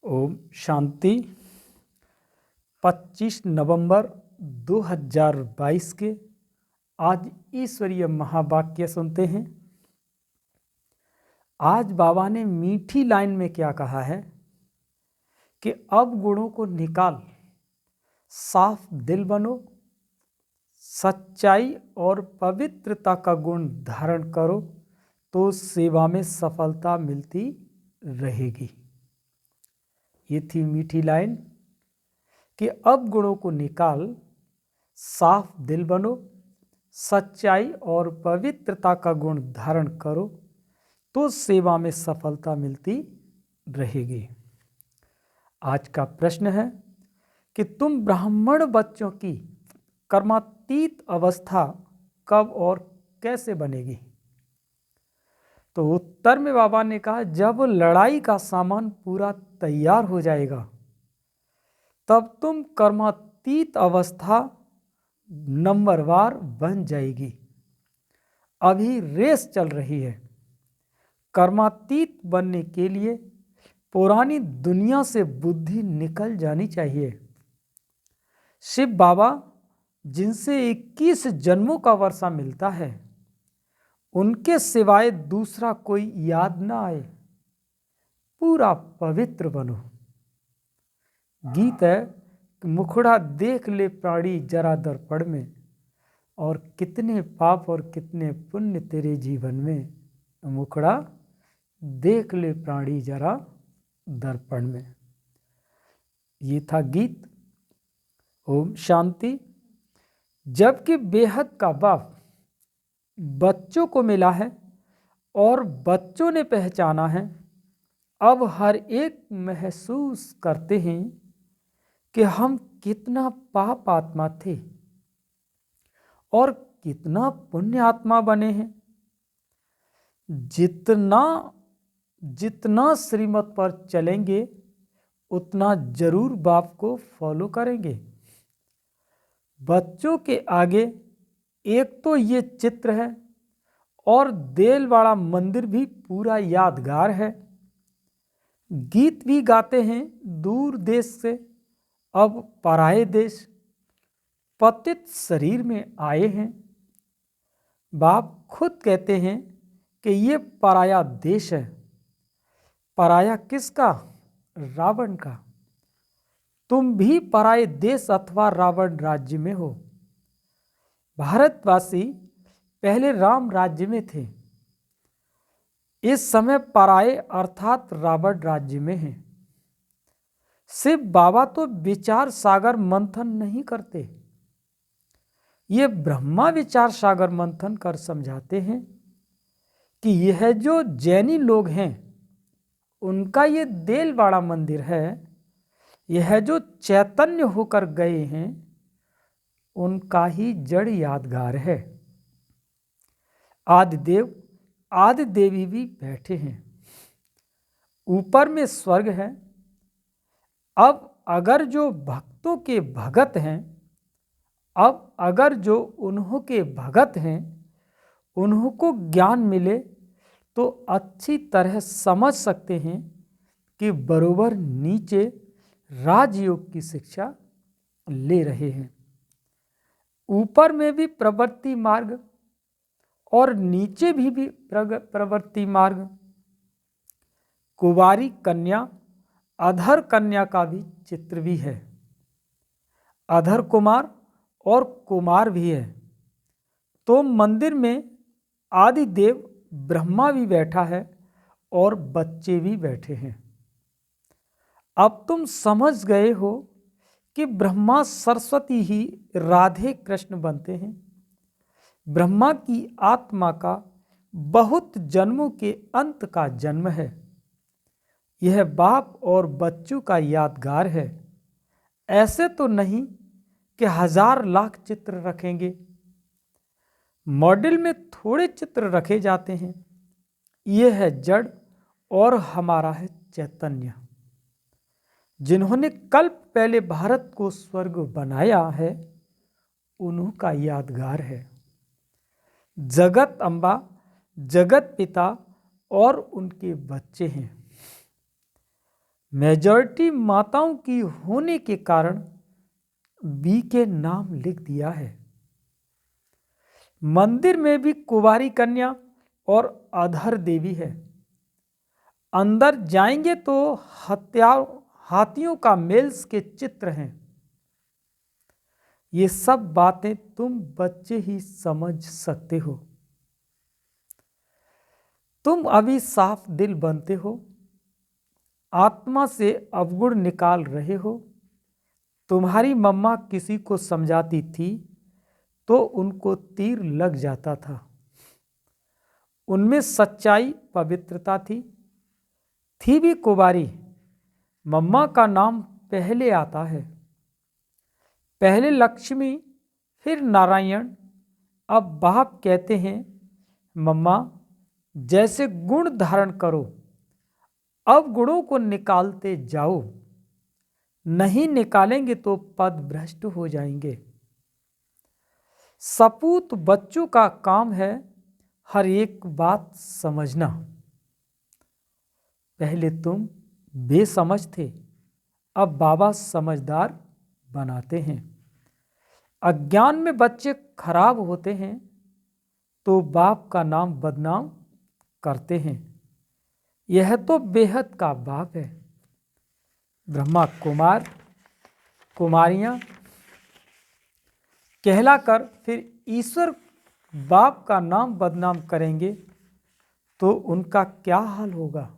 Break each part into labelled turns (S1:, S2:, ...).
S1: ओम शांति। 25 नवंबर 2022 के आज ईश्वरीय महावाक्य सुनते हैं। आज बाबा ने मीठी लाइन में क्या कहा है कि अब गुणों को निकाल, साफ दिल बनो, सच्चाई और पवित्रता का गुण धारण करो तो सेवा में सफलता मिलती रहेगी। ये थी मीठी लाइन कि अब गुणों को निकाल, साफ दिल बनो, सच्चाई और पवित्रता का गुण धारण करो तो सेवा में सफलता मिलती रहेगी। आज का प्रश्न है कि तुम ब्राह्मण बच्चों की कर्मातीत अवस्था कब और कैसे बनेगी? तो उत्तर में बाबा ने कहा, जब लड़ाई का सामान पूरा तैयार हो जाएगा तब तुम कर्मातीत अवस्था नंबरवार बन जाएगी। अभी रेस चल रही है। कर्मातीत बनने के लिए पुरानी दुनिया से बुद्धि निकल जानी चाहिए। शिव बाबा जिनसे 21 जन्मों का वर्षा मिलता है, उनके सिवाय दूसरा कोई याद ना आए। पूरा पवित्र बनो। गीत है, मुखड़ा देख ले प्राणी जरा दर्पण में, और कितने पाप और कितने पुण्य तेरे जीवन में। मुखड़ा देख ले प्राणी जरा दर्पण में। ये था गीत। ओम शांति। जबकि बेहद का बाप बच्चों को मिला है और बच्चों ने पहचाना है, अब हर एक महसूस करते हैं कि हम कितना पाप आत्मा थे और कितना पुण्य आत्मा बने हैं। जितना श्रीमत पर चलेंगे उतना जरूर बाप को फॉलो करेंगे। बच्चों के आगे एक तो ये चित्र है और देलवाड़ा मंदिर भी पूरा यादगार है। गीत भी गाते हैं, दूर देश से अब पराये देश पतित शरीर में आए हैं। बाप खुद कहते हैं कि ये पराया देश है। पराया किसका? रावण का। तुम भी पराये देश अथवा रावण राज्य में हो। भारतवासी पहले राम राज्य में थे, इस समय पराये अर्थात रावण राज्य में हैं। शिव बाबा तो विचार सागर मंथन नहीं करते, ये ब्रह्मा विचार सागर मंथन कर समझाते हैं कि यह जो जैनी लोग हैं उनका ये देलवाड़ा मंदिर है। यह जो चैतन्य होकर गए हैं उनका ही जड़ यादगार है। आदिदेव आदि देवी भी बैठे हैं। ऊपर में स्वर्ग है। अब अगर जो भक्तों के भगत हैं, अब अगर जो उन्हों के भगत हैं, उन्हों को ज्ञान मिले तो अच्छी तरह समझ सकते हैं कि बरोबर नीचे राजयोग की शिक्षा ले रहे हैं। ऊपर में भी प्रवृत्ति मार्ग और नीचे भी प्रवृत्ति मार्ग। कुंवारी कन्या, अधर कन्या का भी चित्र भी है। अधर कुमार और कुमार भी है। तो मंदिर में आदिदेव ब्रह्मा भी बैठा है और बच्चे भी बैठे हैं। अब तुम समझ गए हो कि ब्रह्मा सरस्वती ही राधे कृष्ण बनते हैं। ब्रह्मा की आत्मा का बहुत जन्मों के अंत का जन्म है। यह बाप और बच्चों का यादगार है। ऐसे तो नहीं कि 1000 लाख चित्र रखेंगे। मॉडल में थोड़े चित्र रखे जाते हैं। यह है जड़ और हमारा है चैतन्य। जिन्होंने कल्प पहले भारत को स्वर्ग बनाया है उन्हों का यादगार है। जगत अम्बा, जगत पिता और उनके बच्चे हैं। मेजॉरिटी माताओं की होने के कारण बी के नाम लिख दिया है। मंदिर में भी कुंवारी कन्या और अधर देवी है। अंदर जाएंगे तो हाथियों का मेल्स के चित्र हैं। ये सब बातें तुम बच्चे ही समझ सकते हो। तुम अभी साफ दिल बनते हो, आत्मा से अवगुण निकाल रहे हो। तुम्हारी मम्मा किसी को समझाती थी तो उनको तीर लग जाता था। उनमें सच्चाई, पवित्रता थी भी कुंवारी। मम्मा का नाम पहले आता है, पहले लक्ष्मी फिर नारायण। अब बाप कहते हैं, मम्मा जैसे गुण धारण करो, अब गुणों को निकालते जाओ, नहीं निकालेंगे तो पद भ्रष्ट हो जाएंगे। सपूत बच्चों का काम है हर एक बात समझना। पहले तुम बेसमझ थे, अब बाबा समझदार बनाते हैं। अज्ञान में बच्चे खराब होते हैं तो बाप का नाम बदनाम करते हैं। यह तो बेहद का बाप है। ब्रह्मा कुमार कुमारियां कहलाकर फिर ईश्वर बाप का नाम बदनाम करेंगे तो उनका क्या हाल होगा।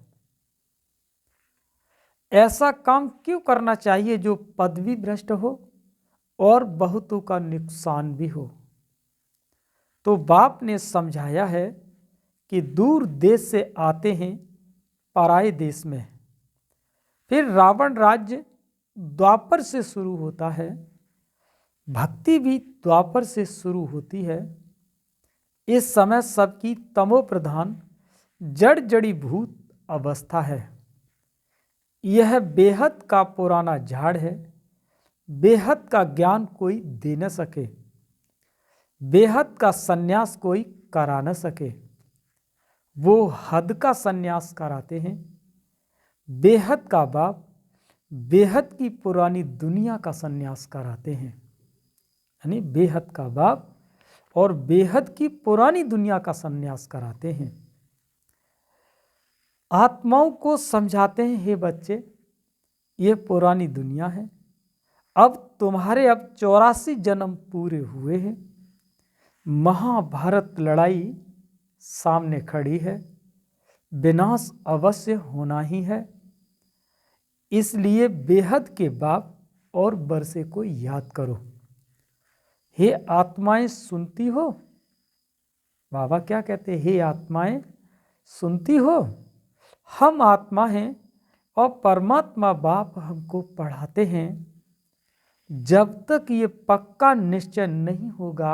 S1: ऐसा काम क्यों करना चाहिए जो पदवी भ्रष्ट हो और बहुतों का नुकसान भी हो। तो बाप ने समझाया है कि दूर देश से आते हैं पराए देश में। फिर रावण राज्य द्वापर से शुरू होता है, भक्ति भी द्वापर से शुरू होती है। इस समय सबकी तमो प्रधान जड़ जड़ी भूत अवस्था है। यह बेहद का पुराना झाड़ है। बेहद का ज्ञान कोई दे न सके, बेहद का सन्यास कोई करा न सके। वो हद का सन्यास कराते हैं। बेहद का बाप बेहद की पुरानी दुनिया का सन्यास कराते हैं। यानी बेहद का बाप और बेहद की पुरानी दुनिया का सन्यास कराते हैं। आत्माओं को समझाते हैं, हे बच्चे ये पुरानी दुनिया है। अब तुम्हारे 84 जन्म पूरे हुए हैं। महाभारत लड़ाई सामने खड़ी है, विनाश अवश्य होना ही है। इसलिए बेहद के बाप और बरसे को याद करो। हे आत्माएं सुनती हो, बाबा क्या कहते हैं, हे आत्माएं सुनती हो, हम आत्मा हैं और परमात्मा बाप हमको पढ़ाते हैं। जब तक ये पक्का निश्चय नहीं होगा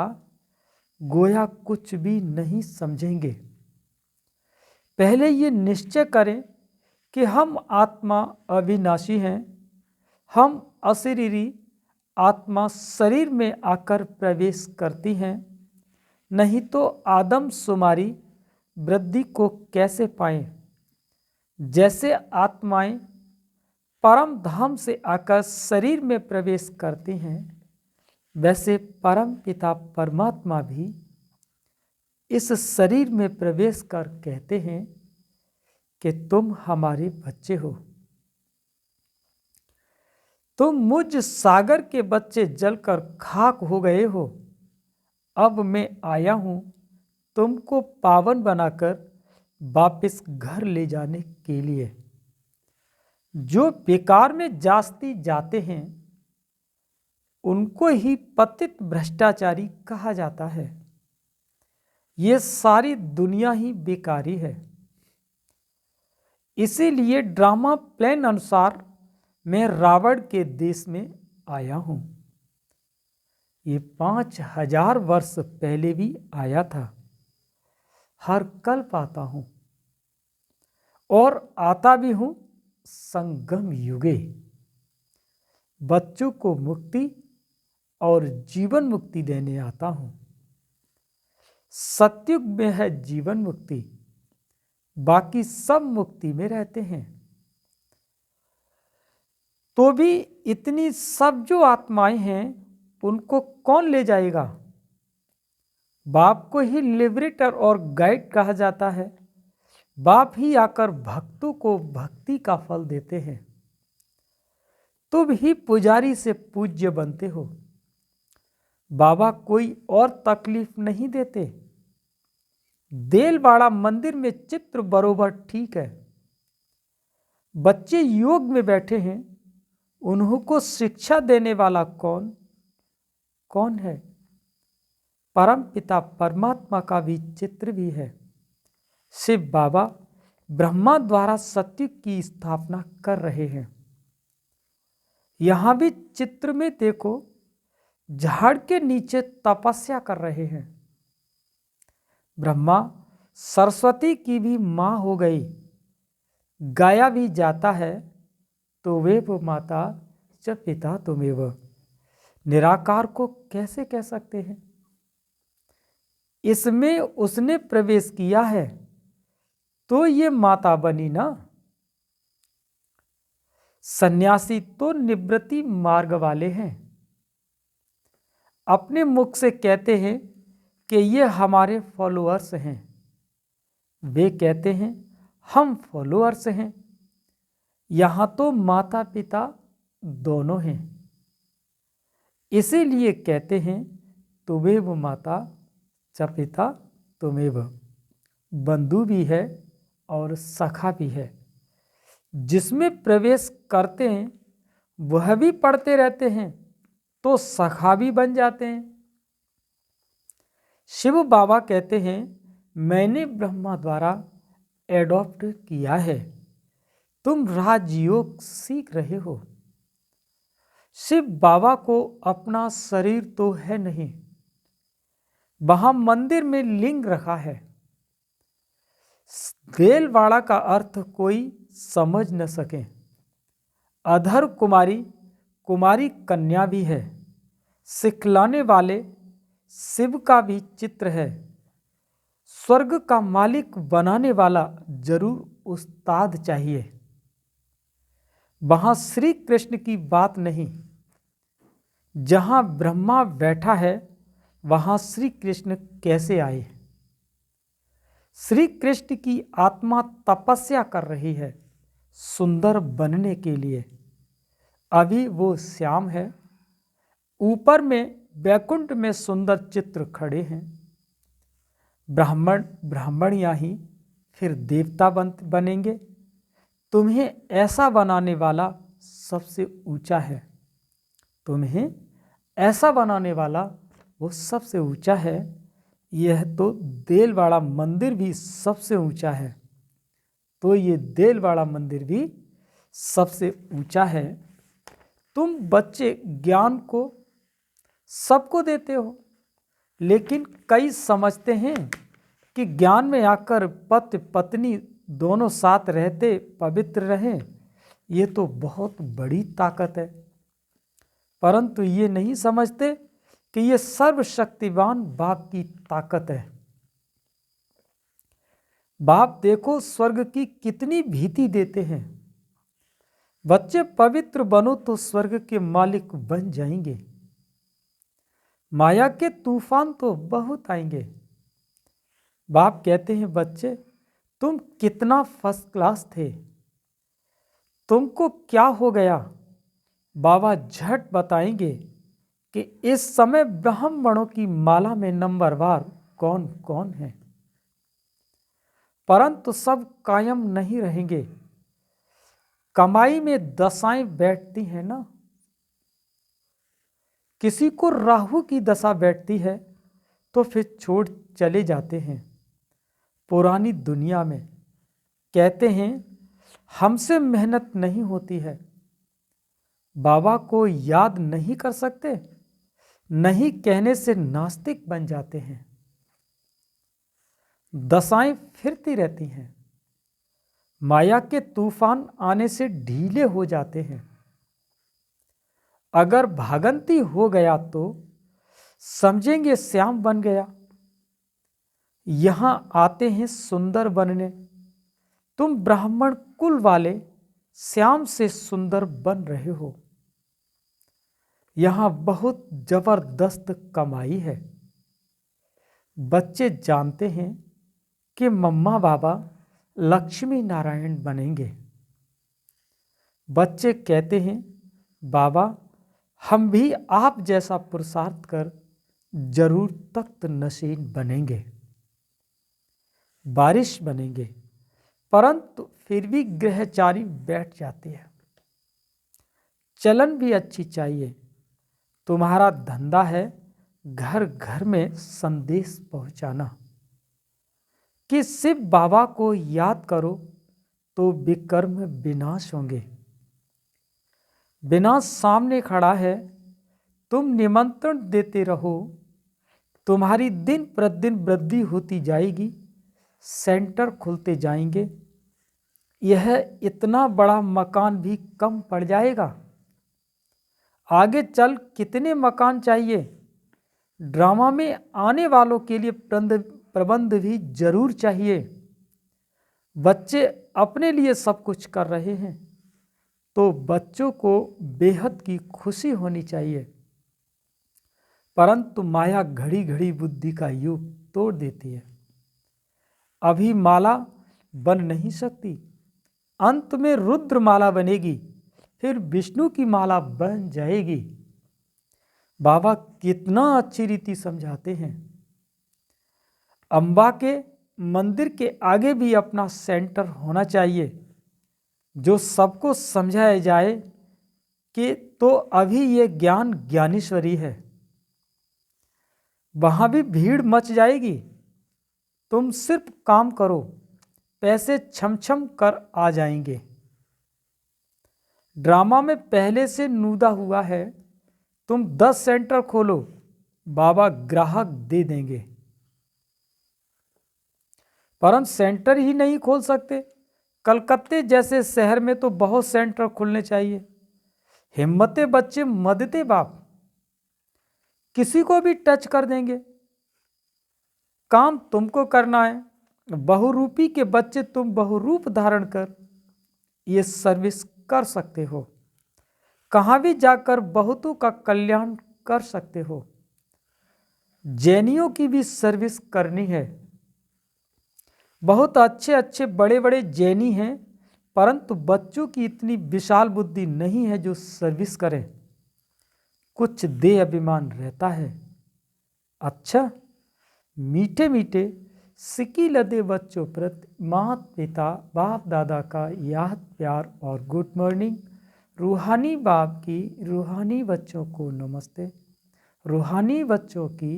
S1: गोया कुछ भी नहीं समझेंगे। पहले ये निश्चय करें कि हम आत्मा अविनाशी हैं। हम अशरीरी आत्मा शरीर में आकर प्रवेश करती हैं, नहीं तो आदम शुमारी वृद्धि को कैसे पाएं। जैसे आत्माएं परम धाम से आकर शरीर में प्रवेश करती हैं, वैसे परम पिता परमात्मा भी इस शरीर में प्रवेश कर कहते हैं कि तुम हमारे बच्चे हो। तुम मुझ सागर के बच्चे जलकर खाक हो गए हो। अब मैं आया हूं तुमको पावन बनाकर वापस घर ले जाने के लिए। जो बेकार में जास्ती जाते हैं उनको ही पतित भ्रष्टाचारी कहा जाता है। ये सारी दुनिया ही बेकारी है। इसीलिए ड्रामा प्लान अनुसार मैं रावण के देश में आया हूं। ये 5000 वर्ष पहले भी आया था, हर कल्प आता हूं और आता भी हूं संगम युगे। बच्चों को मुक्ति और जीवन मुक्ति देने आता हूं। सतयुग में है जीवन मुक्ति, बाकी सब मुक्ति में रहते हैं। तो भी इतनी सब जो आत्माएं हैं उनको कौन ले जाएगा? बाप को ही लिबरेटर और गाइड कहा जाता है। बाप ही आकर भक्तों को भक्ति का फल देते हैं। तुम ही पुजारी से पूज्य बनते हो। बाबा कोई और तकलीफ नहीं देते। देलवाड़ा मंदिर में चित्र बरोबर ठीक है। बच्चे योग में बैठे हैं, उन्हों को शिक्षा देने वाला कौन कौन है? परम पिता परमात्मा का भी चित्र भी है। शिव बाबा ब्रह्मा द्वारा सत्य की स्थापना कर रहे हैं। यहां भी चित्र में देखो, झाड़ के नीचे तपस्या कर रहे हैं। ब्रह्मा सरस्वती की भी मां हो गई। गाया भी जाता है तो वे वो माता च पिता तुमेव। निराकार को कैसे कह सकते हैं? इसमें उसने प्रवेश किया है तो ये माता बनी ना। सन्यासी तो निवृत्ति मार्ग वाले हैं। अपने मुख से कहते हैं कि ये हमारे फॉलोअर्स हैं। वे कहते हैं हम फॉलोअर्स हैं। यहां तो माता पिता दोनों हैं। इसीलिए कहते हैं तुमेव माता च पिता तुमेव। बंधु भी है और सखा भी है। जिसमें प्रवेश करते हैं वह भी पढ़ते रहते हैं तो सखा भी बन जाते हैं। शिव बाबा कहते हैं मैंने ब्रह्मा द्वारा एडॉप्ट किया है, तुम राजयोग सीख रहे हो। शिव बाबा को अपना शरीर तो है नहीं। वहां मंदिर में लिंग रखा है। देलवाड़ा का अर्थ कोई समझ न सके। अधर कुमारी कुमारी कन्या भी है। सिखलाने वाले शिव का भी चित्र है। स्वर्ग का मालिक बनाने वाला जरूर उस्ताद चाहिए। वहां श्री कृष्ण की बात नहीं। जहां ब्रह्मा बैठा है वहां श्री कृष्ण कैसे आए? श्री कृष्ण की आत्मा तपस्या कर रही है सुंदर बनने के लिए। अभी वो श्याम है। ऊपर में वैकुंठ में सुंदर चित्र खड़े हैं। ब्राह्मणियां ही फिर देवता बनेंगे। तुम्हें ऐसा बनाने वाला सबसे ऊंचा है। तुम्हें ऐसा बनाने वाला वो सबसे ऊंचा है। यह तो देलवाड़ा मंदिर भी सबसे ऊंचा है। तो ये देलवाड़ा मंदिर भी सबसे ऊंचा है। तुम बच्चे ज्ञान को सबको देते हो, लेकिन कई समझते हैं कि ज्ञान में आकर पति पत्नी दोनों साथ रहते पवित्र रहें, ये तो बहुत बड़ी ताकत है। परंतु ये नहीं समझते कि ये सर्वशक्तिवान बाप की ताकत है। बाप देखो स्वर्ग की कितनी भीति देते हैं। बच्चे पवित्र बनो तो स्वर्ग के मालिक बन जाएंगे। माया के तूफान तो बहुत आएंगे। बाप कहते हैं बच्चे तुम कितना फर्स्ट क्लास थे, तुमको क्या हो गया? बाबा झट बताएंगे कि इस समय ब्राह्मणों की माला में नंबरवार कौन कौन है। परंतु सब कायम नहीं रहेंगे। कमाई में दशाएं बैठती हैं ना। किसी को राहु की दशा बैठती है तो फिर छोड़ चले जाते हैं। पुरानी दुनिया में कहते हैं हमसे मेहनत नहीं होती है। बाबा को याद नहीं कर सकते, नहीं कहने से नास्तिक बन जाते हैं। दशाएं फिरती रहती हैं। माया के तूफान आने से ढीले हो जाते हैं। अगर भागंती हो गया तो समझेंगे श्याम बन गया। यहां आते हैं सुंदर बनने। तुम ब्राह्मण कुल वाले श्याम से सुंदर बन रहे हो। यहां बहुत जबरदस्त कमाई है। बच्चे जानते हैं कि मम्मा बाबा लक्ष्मी नारायण बनेंगे। बच्चे कहते हैं, बाबा हम भी आप जैसा पुरुषार्थ कर जरूर तख्त नशीन बनेंगे, बारिश बनेंगे। परंतु फिर भी ग्रहचारी बैठ जाती है। चलन भी अच्छी चाहिए। तुम्हारा धंधा है घर घर में संदेश पहुंचाना कि शिव बाबा को याद करो तो विकर्म विनाश होंगे। विनाश सामने खड़ा है, तुम निमंत्रण देते रहो, तुम्हारी दिन प्रतिदिन वृद्धि होती जाएगी, सेंटर खुलते जाएंगे। यह इतना बड़ा मकान भी कम पड़ जाएगा। आगे चल कितने मकान चाहिए? ड्रामा में आने वालों के लिए प्रबंध भी जरूर चाहिए। बच्चे अपने लिए सब कुछ कर रहे हैं तो बच्चों को बेहद की खुशी होनी चाहिए। परंतु माया घड़ी घड़ी बुद्धि का युग तोड़ देती है। अभी माला बन नहीं सकती, अंत में रुद्र माला बनेगी, फिर विष्णु की माला बन जाएगी। बाबा कितना अच्छी रीति समझाते हैं। अंबा के मंदिर के आगे भी अपना सेंटर होना चाहिए जो सबको समझाया जाए कि तो अभी ये ज्ञान ज्ञानेश्वरी है। वहां भी भीड़ मच जाएगी। तुम सिर्फ काम करो, पैसे छमछम कर आ जाएंगे। ड्रामा में पहले से नूदा हुआ है, तुम 10 सेंटर खोलो, बाबा ग्राहक दे देंगे। परंतु सेंटर ही नहीं खोल सकते। कलकत्ते जैसे शहर में तो बहुत सेंटर खुलने चाहिए। हिम्मते बच्चे मदते बाप, किसी को भी टच कर देंगे। काम तुमको करना है। बहुरूपी के बच्चे तुम बहुरूप धारण कर ये सर्विस कर सकते हो। कहां भी जाकर बहुतों का कल्याण कर सकते हो। जैनियों की भी सर्विस करनी है। बहुत अच्छे अच्छे बड़े बड़े जैनी हैं, परंतु बच्चों की इतनी विशाल बुद्धि नहीं है जो सर्विस करें। कुछ दे अभिमान रहता है। अच्छा, मीठे मीठे सिकी लदे बच्चों प्रति माता पिता बाप दादा का याद प्यार और गुड मॉर्निंग। रूहानी बाप की रूहानी बच्चों को नमस्ते। रूहानी बच्चों की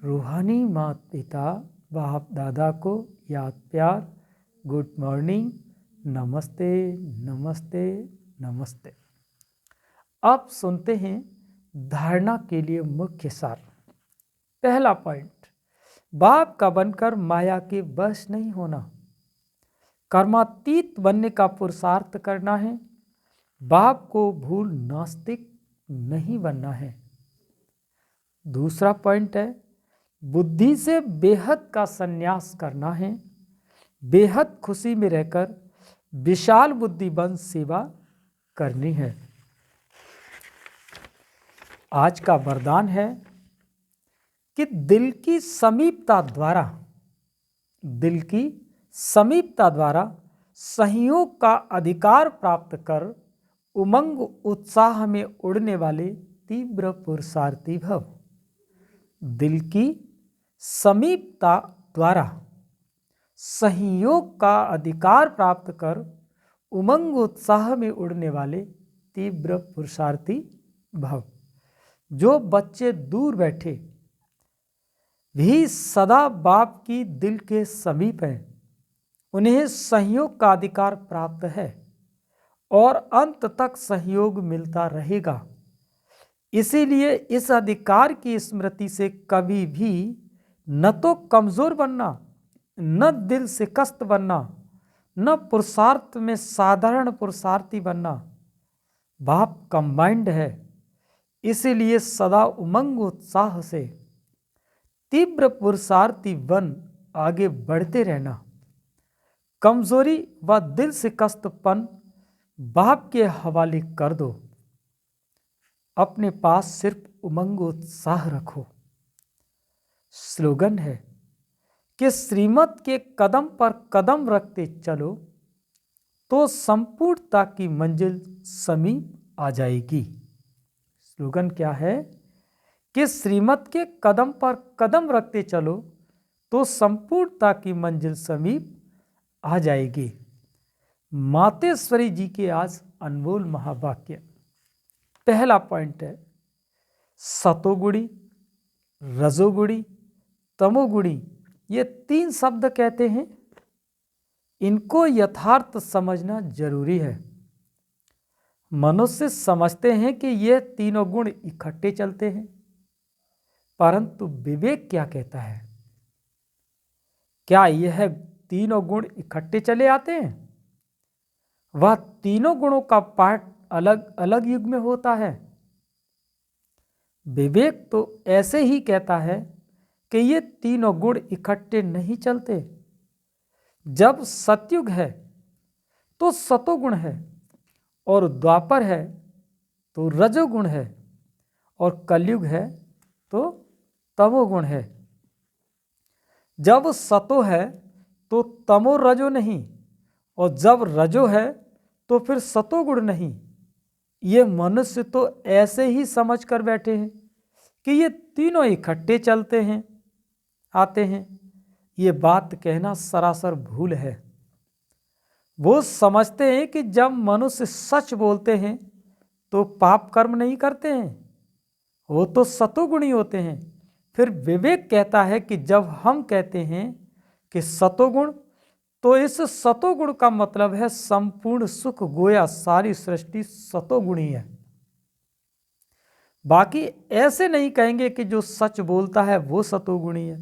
S1: रूहानी माता पिता बाप दादा को याद प्यार, गुड मॉर्निंग, नमस्ते नमस्ते नमस्ते। अब सुनते हैं धारणा के लिए मुख्य सार। पहला पॉइंट, बाप का बनकर माया के वश नहीं होना, कर्मातीत बनने का पुरुषार्थ करना है। बाप को भूल नास्तिक नहीं बनना है। दूसरा पॉइंट है, बुद्धि से बेहद का संन्यास करना है। बेहद खुशी में रहकर विशाल बुद्धि बन सेवा करनी है। आज का वरदान है कि दिल की समीपता द्वारा संयोग का अधिकार प्राप्त कर उमंग उत्साह में उड़ने वाले तीव्र पुरुषार्थी भव। दिल की समीपता द्वारा संयोग का अधिकार प्राप्त कर उमंग उत्साह में उड़ने वाले तीव्र पुरुषार्थी भव। जो बच्चे दूर बैठे भी सदा बाप की दिल के समीप हैं, उन्हें सहयोग का अधिकार प्राप्त है और अंत तक सहयोग मिलता रहेगा। इसीलिए इस अधिकार की स्मृति से कभी भी न तो कमजोर बनना, न दिल से कष्ट बनना, न पुरुषार्थ में साधारण पुरुषार्थी बनना। बाप कंबाइंड है, इसीलिए सदा उमंग उत्साह से तीव्र पुरुषार्थी बन आगे बढ़ते रहना। कमजोरी व दिल से कष्टपन बाप के हवाले कर दो, अपने पास सिर्फ उमंग उत्साह रखो। स्लोगन है कि श्रीमत के कदम पर कदम रखते चलो तो संपूर्णता की मंजिल समीप आ जाएगी। स्लोगन क्या है कि श्रीमत के कदम पर कदम रखते चलो तो संपूर्णता की मंजिल समीप आ जाएगी। मातेश्वरी जी के आज अनमोल महावाक्य। पहला पॉइंट है सतोगुणी, रजोगुणी, तमोगुणी, ये 3 शब्द कहते हैं। इनको यथार्थ समझना जरूरी है। मनुष्य समझते हैं कि ये तीनों गुण इकट्ठे चलते हैं, परंतु विवेक क्या कहता है? क्या यह तीनों गुण इकट्ठे चले आते हैं? वह तीनों गुणों का पाठ अलग अलग युग में होता है। विवेक तो ऐसे ही कहता है कि ये तीनों गुण इकट्ठे नहीं चलते। जब सतयुग है तो सतोगुण है, और द्वापर है तो रजोगुण है, और कलयुग है तो तमोगुण है। जब सतो है तो तमो रजो नहीं, और जब रजो है तो फिर सतोगुण नहीं। ये मनुष्य तो ऐसे ही समझ कर बैठे हैं कि ये तीनों इकट्ठे चलते हैं, आते हैं। ये बात कहना सरासर भूल है। वो समझते हैं कि जब मनुष्य सच बोलते हैं तो पाप कर्म नहीं करते हैं, वो तो सतोगुणी होते हैं। फिर विवेक कहता है कि जब हम कहते हैं कि सतोगुण, तो इस सतोगुण का मतलब है संपूर्ण सुख, गोया सारी सृष्टि सतोगुणी है। बाकी ऐसे नहीं कहेंगे कि जो सच बोलता है वो सतोगुणी है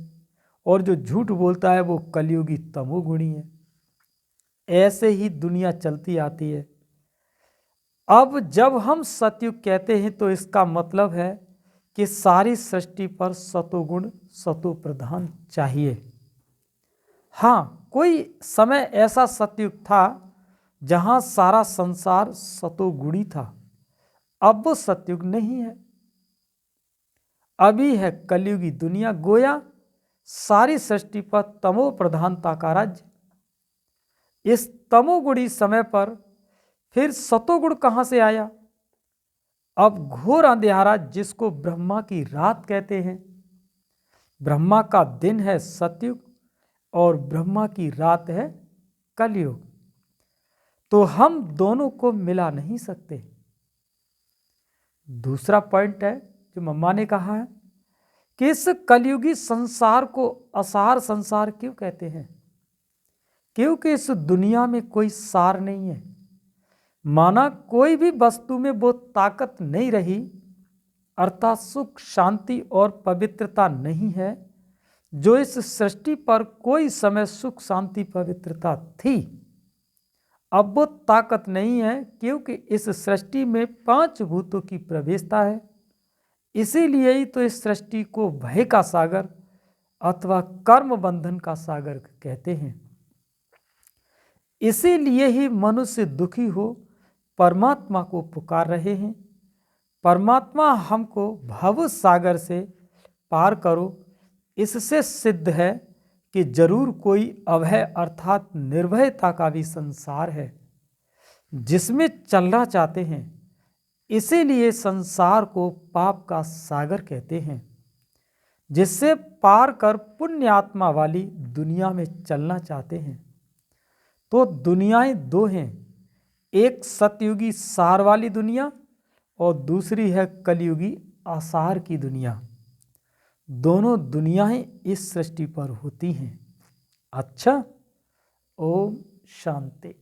S1: और जो झूठ बोलता है वो कलयुगी तमोगुणी है। ऐसे ही दुनिया चलती आती है। अब जब हम सतयुग कहते हैं तो इसका मतलब है कि सारी सृष्टि पर सतोगुण, सतो प्रधान चाहिए। हाँ, कोई समय ऐसा सतयुग था जहां सारा संसार सतोगुणी था। अब वो सतयुग नहीं है, अभी है कलयुगी दुनिया। गोया सारी सृष्टि पर तमो प्रधानता का राज्य। इस तमोगुणी समय पर फिर सतोगुण कहां से आया? अब घोर अंधेरा, जिसको ब्रह्मा की रात कहते हैं। ब्रह्मा का दिन है सतयुग और ब्रह्मा की रात है कलयुग। तो हम दोनों को मिला नहीं सकते। दूसरा पॉइंट है जो मम्मा ने कहा है कि इस कलयुगी संसार को असार संसार क्यों कहते हैं? क्योंकि इस दुनिया में कोई सार नहीं है। माना कोई भी वस्तु में वो ताकत नहीं रही, अर्थात सुख, शांति और पवित्रता नहीं है जो इस सृष्टि पर कोई समय सुख, शांति, पवित्रता थी। अब वो ताकत नहीं है क्योंकि इस सृष्टि में 5 भूतों की प्रवेशता है। इसीलिए ही तो इस सृष्टि को भय का सागर अथवा कर्म बंधन का सागर कहते हैं। इसीलिए ही मनुष्य दुखी हो परमात्मा को पुकार रहे हैं। परमात्मा हमको भव सागर से पार करो। इससे सिद्ध है कि जरूर कोई अभय अर्थात निर्भयता का भी संसार है जिसमें चलना चाहते हैं। इसीलिए संसार को पाप का सागर कहते हैं, जिससे पार कर पुण्य आत्मा वाली दुनिया में चलना चाहते हैं। तो दुनियाएं 2 हैं, एक सतयुगी सार वाली दुनिया और दूसरी है कलयुगी आसार की दुनिया। दोनों दुनियाएं इस सृष्टि पर होती हैं। अच्छा, ओम शांति।